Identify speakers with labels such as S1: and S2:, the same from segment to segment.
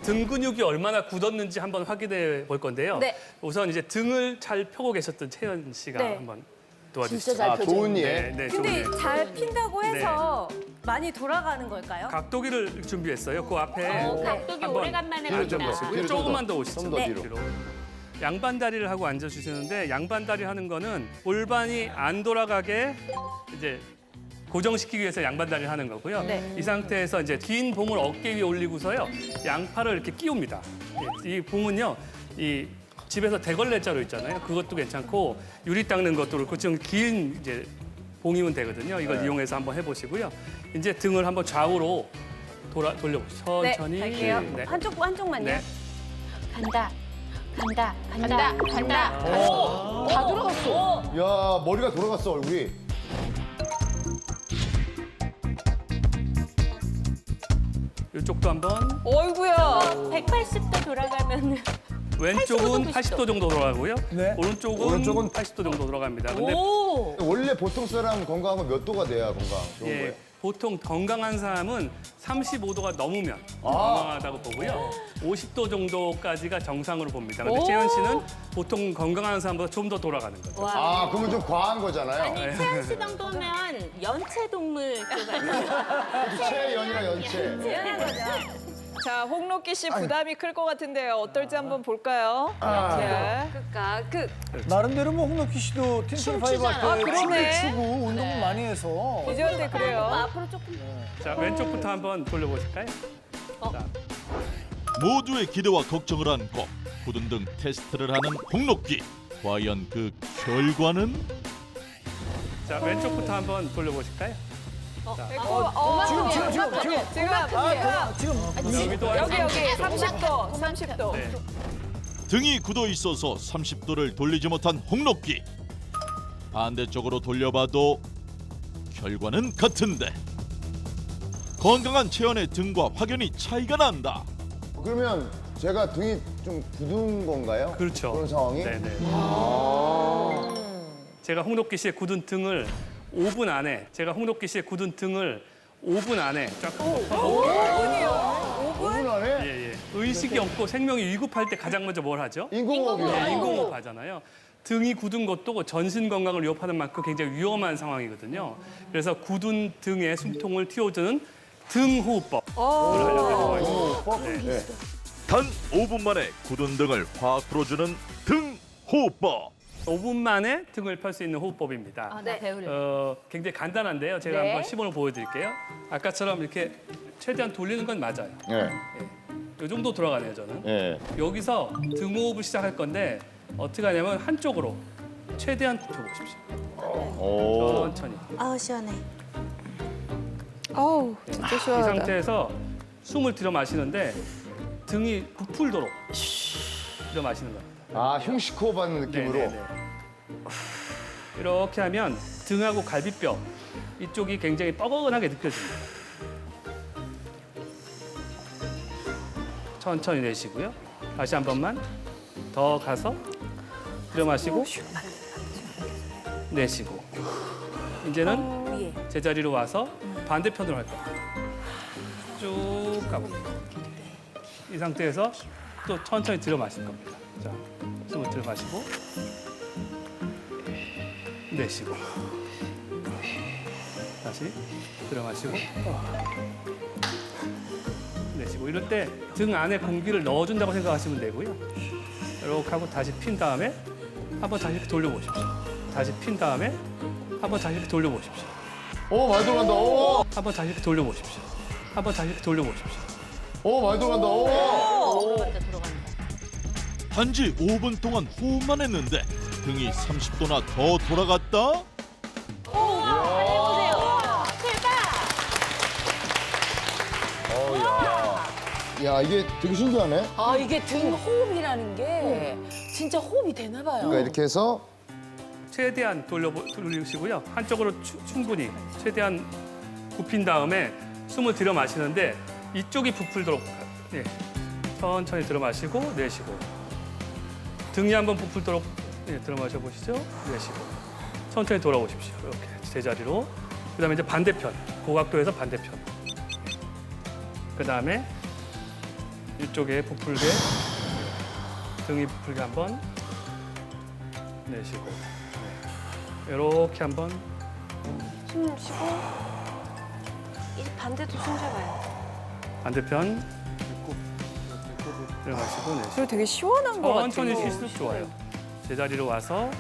S1: 등 근육이 얼마나 굳었는지 한번 확인해 볼 건데요.
S2: 네.
S1: 우선 이제 등을 잘 펴고 계셨던 채연 씨가
S2: 네.
S1: 한번 도와주시죠.
S2: 진짜 잘 펴져
S3: 좋은 예.
S1: 네, 네,
S2: 근데
S1: 좋네요.
S2: 잘 핀다고 해서 많이 돌아가는 걸까요?
S1: 각도기를 준비했어요. 그 앞에
S4: 각도기
S1: 한번
S4: 오래간만에
S3: 뒤로 좀
S4: 본다.
S3: 보세요. 뒤로
S1: 조금만 더 오시죠.
S3: 좀더
S2: 네.
S3: 뒤로.
S1: 양반 다리를 하고 앉아주시는데 양반 다리 하는 거는 골반이 안 돌아가게 이제 고정시키기 위해서 양반 다리를 하는 거고요.
S2: 네.
S1: 이 상태에서 이제 긴 봉을 어깨 위에 올리고서요. 양팔을 이렇게 끼웁니다. 이 봉은요. 이 집에서 대걸레자루 있잖아요. 그것도 괜찮고 유리 닦는 것도 그렇고 좀 긴 이제 봉이면 되거든요. 이걸 이용해서 한번 해보시고요. 이제 등을 한번 좌우로 돌려보시죠.
S2: 네,
S1: 천천히.
S2: 갈게요.
S1: 네.
S2: 한쪽만요.
S1: 네.
S4: 간다. 간다. 간다. 간다.
S2: 다 들어갔어.
S3: 야, 머리가 돌아갔어, 얼굴이.
S1: 이쪽도 한번.
S2: 어이구야.
S4: 180도 돌아가면
S1: 왼쪽은
S4: 85도
S1: 80도 정도 돌아가고요.
S5: 네.
S1: 오른쪽은 80도 정도 돌아갑니다. 근데
S2: 오.
S3: 원래 보통 사람 건강한 건 몇 도가 돼야 건강 좋은
S1: 예,
S3: 거예요?
S1: 보통 건강한 사람은 35도가 넘으면 건강하다고 보고요. 50도 정도까지가 정상으로 봅니다. 근데
S2: 오.
S1: 채연 씨는 보통 건강한 사람보다 좀 더 돌아가는 거죠.
S3: 아, 그러면 좀 과한 거잖아요.
S4: 아니 채연 씨 정도면 연체 동물 쪽 아니에요?
S3: 체연이랑 연체.
S2: 대단한 거죠.
S6: 자, 홍록기 씨 부담이 클 것 같은데요. 어떨지 한번 볼까요?
S3: 아.
S6: 네.
S2: 그러니까
S5: 나름대로 뭐 홍록기 씨도 팀플 파이브
S6: 아,
S5: 할때
S6: 그러네.
S5: 춤을 추고 운동을 많이 해서
S6: 이제한테 그래요.
S2: 앞으로 조금.
S1: 자, 왼쪽부터 한번 돌려보실까요? 자,
S7: 모두의 기대와 걱정을 안고 굳은 등 테스트를 하는 홍록기. 과연 그 결과는?
S1: 자, 왼쪽부터 한번 돌려보실까요?
S5: 지금
S1: 여기도 한
S6: 여기 30도, 30도.
S1: 네.
S7: 등이 굳어 있어서 30도를 돌리지 못한 홍록기. 반대쪽으로 돌려봐도 결과는 같은데. 건강한 채연의 등과 확연히 차이가 난다.
S3: 그러면 제가 등이 좀 굳은 건가요?
S1: 그렇죠.
S3: 그런 상황이?
S1: 네네. 제가 홍록기 씨의 굳은 등을 5분 안에 쫙
S3: 5분 안에?
S1: 예, 예. 의식이 없고 생명이 위급할 때 가장 먼저 뭘 하죠?
S3: 인공호흡이요.
S1: 네, 인공호흡 하잖아요. 등이 굳은 것도 전신 건강을 위협하는 만큼 굉장히 위험한 상황이거든요. 그래서 굳은 등에 숨통을 틔워주는 등호흡법을 하려고 해서
S3: 네.
S7: 단 5분 만에 굳은 등을 확 풀어주는 등 호흡법.
S1: 5분 만에 등을 펼 수 있는 호흡법입니다.
S2: 네. 배우려.
S1: 굉장히 간단한데요. 제가
S2: 네.
S1: 한번 시범을 보여드릴게요. 아까처럼 이렇게 최대한 돌리는 건 맞아요.
S3: 네.
S1: 이 정도 돌아가네요, 저는.
S3: 네.
S1: 여기서 등호흡을 시작할 건데 어떻게 하냐면 한쪽으로 최대한 펴보십시오.
S3: 오.
S1: 천천히.
S2: 아우 시원해.
S6: 어우, 진짜
S1: 이
S6: 시원하다.
S1: 상태에서 숨을 들여 마시는데 등이 부풀도록 들여 마시는 겁니다.
S3: 아, 흉식호흡 하는 느낌으로?
S1: 네네네. 이렇게 하면 등하고 갈비뼈 이쪽이 굉장히 뻐근하게 느껴집니다. 천천히 내쉬고요. 다시 한 번만 더 가서 들여 마시고 내쉬고. 이제는 제자리로 와서 반대편으로 할 겁니다. 쭉 가봅니다. 이 상태에서 또 천천히 들여 마실 겁니다. 자, 숨을 들여 마시고 내쉬고 다시 들여 마시고 내쉬고. 이럴 때 등 안에 공기를 넣어준다고 생각하시면 되고요. 이렇게 하고 다시 핀 다음에 한번 다시 이렇게 돌려보십시오. 다시 핀 다음에 한번 다시 이렇게 돌려보십시오.
S3: 오, 많이 돌아간다. 오,
S1: 한번 다시 이렇게 돌려보십시오. 한번 다시 이렇게 돌려보십시오.
S3: 오, 많이 돌아간다. 오.
S7: 단지 5분 동안 호흡만 했는데 등이 30도나 더 돌아갔다?
S3: 야, 이게 되게 신기하네.
S8: 아 이게 등 호흡이라는 게 진짜 호흡이 되나 봐요.
S3: 그러니까 이렇게 해서
S1: 최대한 돌리시고요. 한쪽으로 충분히 최대한 굽힌 다음에 숨을 들여 마시는데 이쪽이 부풀도록 천천히 들어 마시고 내쉬고. 등이 한번 부풀도록 들어 마셔 보시죠. 내쉬고. 천천히 돌아오십시오. 이렇게 제자리로. 그다음에 이제 반대편 고각도에서 반대편. 그다음에 이쪽에 부풀게 등이 부풀게 한번 내쉬고 이렇게 한번
S2: 숨 쉬고 이 반대도 숨 쉬어봐요.
S1: 반대편 들어가시고 내쉬고
S6: 그리고 되게 시원한 것 같아요.
S1: 천천히 쉴수록 좋아요. 제자리로 와서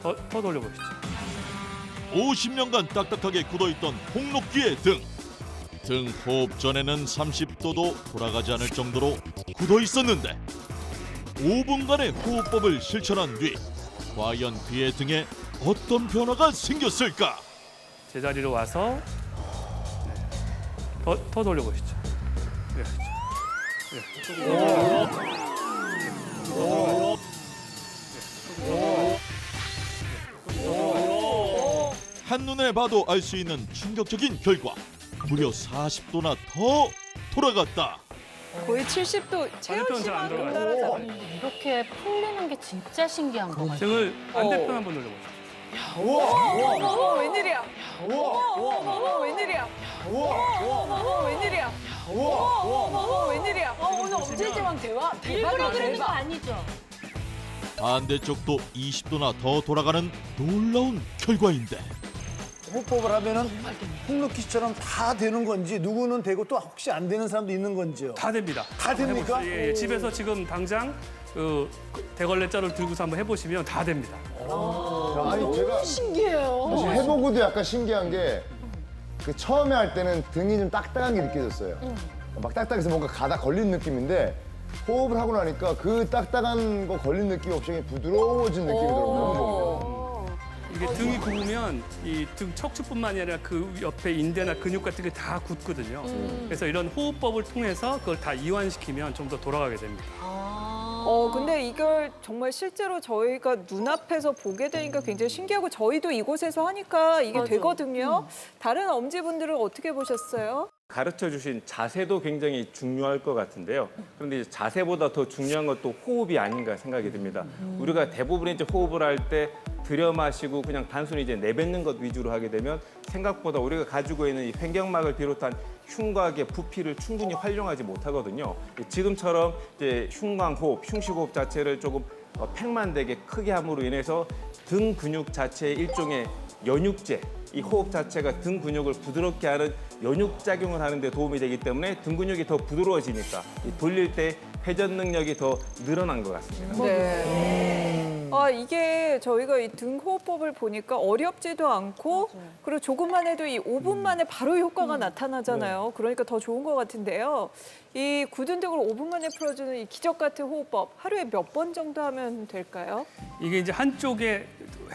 S1: 더 돌려보시죠.
S7: 50년간 딱딱하게 굳어있던 홍록기의 등. 등 호흡 전에는 30도도 돌아가지 않을 정도로 굳어 있었는데 5분간의 호흡법을 실천한 뒤 과연 그의 등에 어떤 변화가 생겼을까?
S1: 제자리로 와서 더 돌려보시죠.
S7: 한눈에 봐도 알 수 있는 충격적인 결과. 무려 40도나 더 돌아갔다.
S6: 거의 70도 채연
S1: 반대편 잘안
S6: 씨만큼
S1: 들어가요.
S6: 따라잡아요.
S4: 이렇게 풀리는 게 진짜 신기한 것 같아요.
S1: 등을 반대편 한번 돌려보시죠.
S6: 어머 웬일이야? 어머 웬일이야? 어머 웬일이야? 어머 웬일이야?
S8: 오늘 엄지제왕
S4: 일부러
S8: 대박이야,
S4: 그러는 거
S8: 대박.
S4: 아니죠?
S7: 반대쪽도 20도나 더 돌아가는 놀라운 결과인데
S5: 호흡법을 하면은 홍록기 씨처럼 다 되는 건지 누구는 되고 또 혹시 안 되는 사람도 있는 건지요?
S1: 다 됩니다.
S5: 다 됩니까?
S1: 해보세요. 예, 집에서 지금 당장 그 대걸레 자루를 들고서 한번 해보시면 다 됩니다.
S3: 아니 제가
S8: 신기해요.
S3: 사실 해보고도 약간 신기한 게 그 처음에 할 때는 등이 좀 딱딱한 게 느껴졌어요. 막 딱딱해서 뭔가 가다 걸린 느낌인데 호흡을 하고 나니까 그 딱딱한 거 걸린 느낌 없이 그냥 부드러워진 느낌이더라고요. 너무 좋은 게.
S1: 이게 등이 굽으면 이 등 척추뿐만 아니라 그 옆에 인대나 근육 같은 게 다 굳거든요. 그래서 이런 호흡법을 통해서 그걸 다 이완시키면 좀 더 돌아가게 됩니다.
S6: 근데 이걸 정말 실제로 저희가 눈앞에서 보게 되니까 굉장히 신기하고 저희도 이곳에서 하니까 이게 되거든요. 다른 엄지분들은 어떻게 보셨어요?
S9: 가르쳐 주신 자세도 굉장히 중요할 것 같은데요. 그런데 이제 자세보다 더 중요한 것도 호흡이 아닌가 생각이 듭니다. 우리가 대부분 이제 호흡을 할 때 들여 마시고 그냥 단순히 이제 내뱉는 것 위주로 하게 되면 생각보다 우리가 가지고 있는 이 횡격막을 비롯한 흉곽의 부피를 충분히 활용하지 못하거든요. 지금처럼 이제 흉광호흡, 흉식호흡 자체를 조금 팽만되게 크게 함으로 인해서 등 근육 자체의 일종의 연육제, 이 호흡 자체가 등 근육을 부드럽게 하는 연육 작용을 하는 데 도움이 되기 때문에 등 근육이 더 부드러워지니까 이 돌릴 때 회전 능력이 더 늘어난 것 같습니다.
S6: 네. 이게 저희가 이 등 호흡법을 보니까 어렵지도 않고 그리고 조금만 해도 이 5분 만에 바로 효과가 나타나잖아요. 그러니까 더 좋은 것 같은데요. 이 굳은 등을 5분 만에 풀어주는 이 기적 같은 호흡법 하루에 몇 번 정도 하면 될까요?
S1: 이게 이제 한쪽에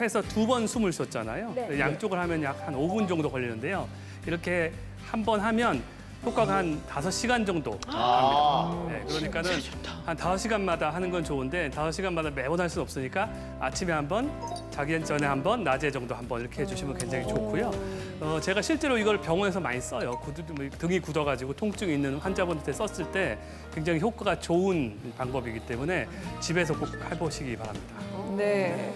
S1: 해서 2번 숨을 쉬었잖아요. 양쪽을 하면 약 한 5분 정도 걸리는데요. 이렇게 한 번 하면 효과가 한 5시간 정도 갑니다. 네, 그러니까는 한 5시간마다 하는 건 좋은데 5시간마다 매번 할 수는 없으니까 아침에 한 번, 자기 전에 한 번, 낮에 정도 한 번 이렇게 해주시면 굉장히 좋고요. 제가 실제로 이걸 병원에서 많이 써요. 등이 굳어가지고 통증이 있는 환자분한테 썼을 때 굉장히 효과가 좋은 방법이기 때문에 집에서 꼭 해보시기 바랍니다.
S6: 네.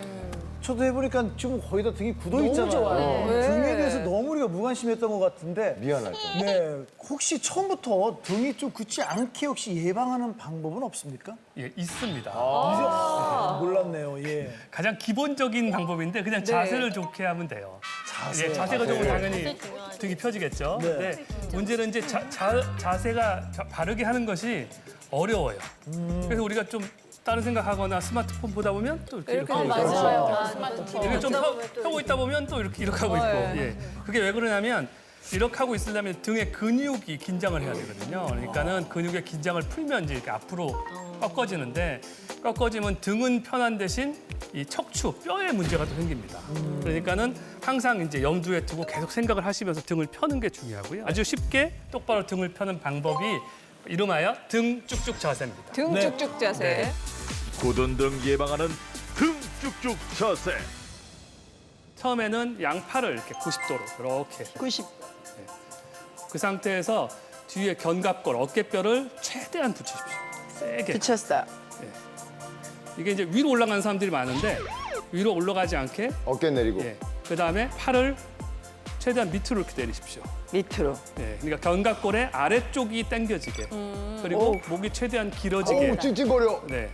S5: 저도 해보니까 지금 거의 다 등이 굳어 있잖아요.
S8: 좋아요.
S6: 네.
S5: 등에 대해서 너무 우리가 무관심했던 것 같은데.
S3: 미안할 거.
S5: 네, 혹시 처음부터 등이 좀 굳지 않게 혹시 예방하는 방법은 없습니까?
S1: 예, 있습니다.
S5: 몰랐네요. 예.
S1: 가장 기본적인 방법인데 그냥 자세를 좋게 하면 돼요.
S5: 자세.
S1: 자세가 좋으면 당연히 등이 펴지겠죠.
S5: 네.
S1: 근데 문제는 이제 자세가 바르게 하는 것이 어려워요. 그래서 우리가 좀 다른 생각하거나 스마트폰 보다 보면 또 이렇게 하고 있고 이렇게 좀 펴고 있다 보면 또 이렇게 하고 있고 예. 그게 왜 그러냐면 이렇게 하고 있으려면 등의 근육이 긴장을 해야 되거든요. 그러니까는 근육의 긴장을 풀면 이제 이렇게 앞으로 꺾어지는데 꺾어지면 등은 편한 대신 이 척추, 뼈에 문제가 또 생깁니다. 그러니까는 항상 이제 염두에 두고 계속 생각을 하시면서 등을 펴는 게 중요하고요. 아주 쉽게 똑바로 등을 펴는 방법이 이름하여 등 쭉쭉 자세입니다.
S6: 등 쭉쭉 자세.
S1: 네.
S7: 굳은 등 예방하는 등 쭉쭉 자세.
S1: 처음에는 양팔을 이렇게 90도로 이렇게
S8: 90.
S1: 그 상태에서 뒤에 견갑골, 어깨뼈를 최대한 붙이십시오. 세게.
S8: 붙였어요.
S1: 이게 이제 위로 올라가는 사람들이 많은데 위로 올라가지 않게
S3: 어깨 내리고.
S1: 예. 그다음에 팔을 최대한 밑으로 이렇게 내리십시오.
S8: 밑으로.
S1: 네, 그러니까 견갑골의 아래쪽이 당겨지게. 그리고 목이 최대한 길어지게.
S3: 어우 찡찡거려.
S1: 네.